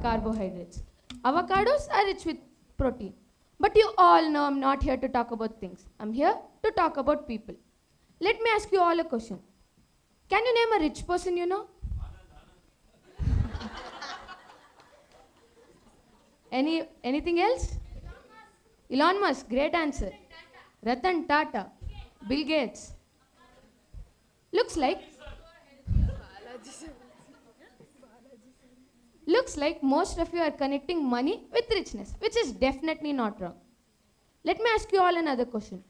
carbohydrates. Avocados are rich with protein. But you all know I'm not here to talk about things. I'm here to talk about people. Let me ask you all a question. Can you name a rich person you know? Anything else? Elon Musk, great answer. Ratan Tata, Bill Gates. Looks like most of you are connecting money with richness, which is definitely not wrong. Let me ask you all another question.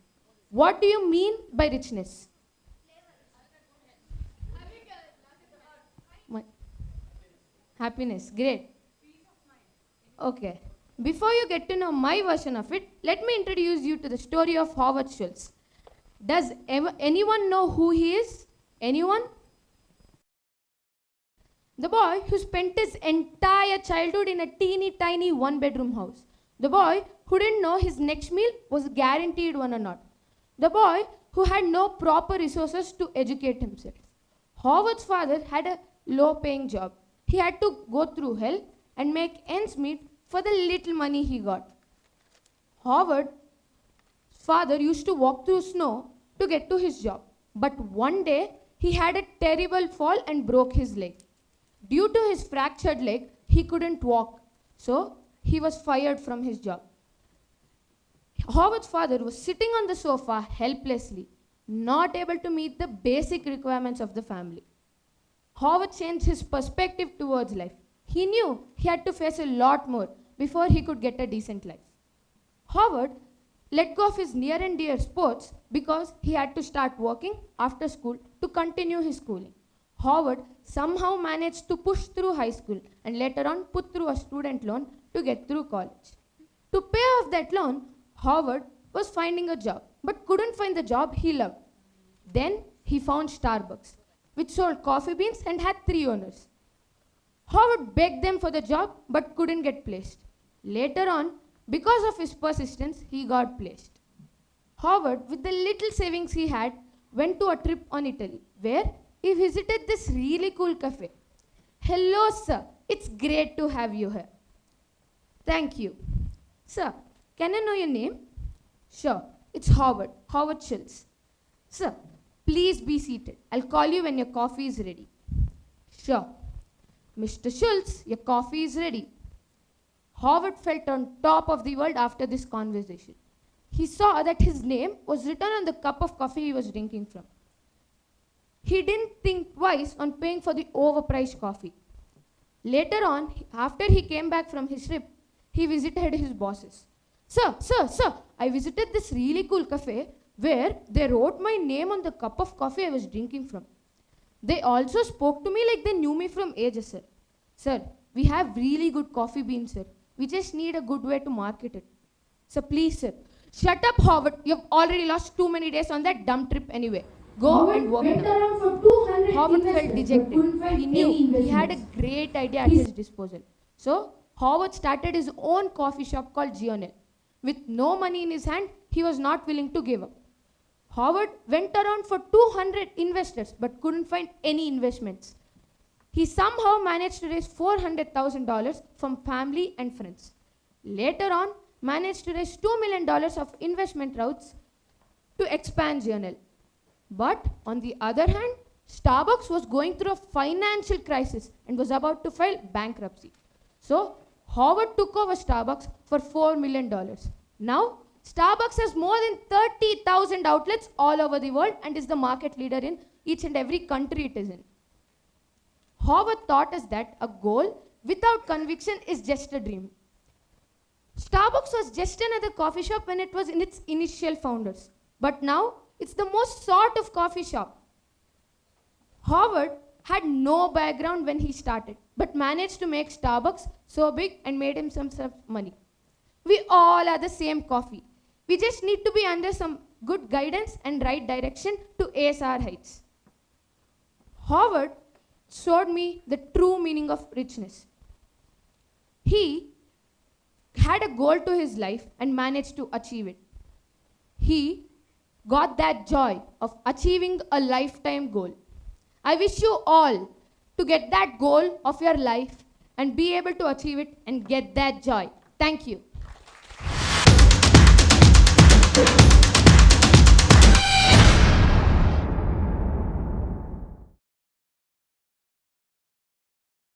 What do you mean by richness? Happiness, great. Okay. Before you get to know my version of it, let me introduce you to the story of Howard Schultz. Does anyone know who he is? Anyone? The boy who spent his entire childhood in a teeny tiny one-bedroom house. The boy who didn't know his next meal was guaranteed one or not. The boy who had no proper resources to educate himself. Howard's father had a low-paying job. He had to go through hell and make ends meet for the little money he got. Howard's father used to walk through snow to get to his job. But one day, he had a terrible fall and broke his leg. Due to his fractured leg, he couldn't walk. So, he was fired from his job. Howard's father was sitting on the sofa helplessly, not able to meet the basic requirements of the family. Howard changed his perspective towards life. He knew he had to face a lot more before he could get a decent life. Howard let go of his near and dear sports because he had to start working after school to continue his schooling. Howard somehow managed to push through high school and later on put through a student loan to get through college. To pay off that loan, Howard was finding a job but couldn't find the job he loved. Then he found Starbucks, which sold coffee beans and had 3 owners. Howard begged them for the job but couldn't get placed. Later on, because of his persistence, he got placed. Howard, with the little savings he had, went to a trip on Italy, where he visited this really cool cafe. Hello, sir. It's great to have you here. Thank you. Sir, can I know your name? Sure. It's Howard Schultz. Sir, please be seated. I'll call you when your coffee is ready. Sure. Mr. Schultz, your coffee is ready. Howard felt on top of the world after this conversation. He saw that his name was written on the cup of coffee he was drinking from. He didn't think twice on paying for the overpriced coffee. Later on, after he came back from his trip, he visited his bosses. Sir, I visited this really cool cafe where they wrote my name on the cup of coffee I was drinking from. They also spoke to me like they knew me from ages, sir. Sir, we have really good coffee beans, sir. We just need a good way to market it. So please, sir. Shut up, Howard. You've already lost too many days on that dumb trip anyway. Go and work now. Howard felt dejected. He knew he had a great idea at his disposal. So, Howard started his own coffee shop called Gionel. With no money in his hand, he was not willing to give up. Howard went around for 200 investors but couldn't find any investments. He somehow managed to raise $400,000 from family and friends. Later on, managed to raise $2 million of investment routes to expand Gionel. But on the other hand, Starbucks was going through a financial crisis and was about to file bankruptcy. So, Howard took over Starbucks for $4 million. Now, Starbucks has more than 30,000 outlets all over the world and is the market leader in each and every country it is in. Howard taught us that a goal without conviction is just a dream. Starbucks was just another coffee shop when it was in its initial founders. But now, it's the most sought of coffee shop. Howard had no background when he started, but managed to make Starbucks so big and made him some money. We all are the same coffee. We just need to be under some good guidance and right direction to ace our heights. Howard showed me the true meaning of richness. He had a goal to his life and managed to achieve it. He got that joy of achieving a lifetime goal. I wish you all to get that goal of your life and be able to achieve it and get that joy. Thank you.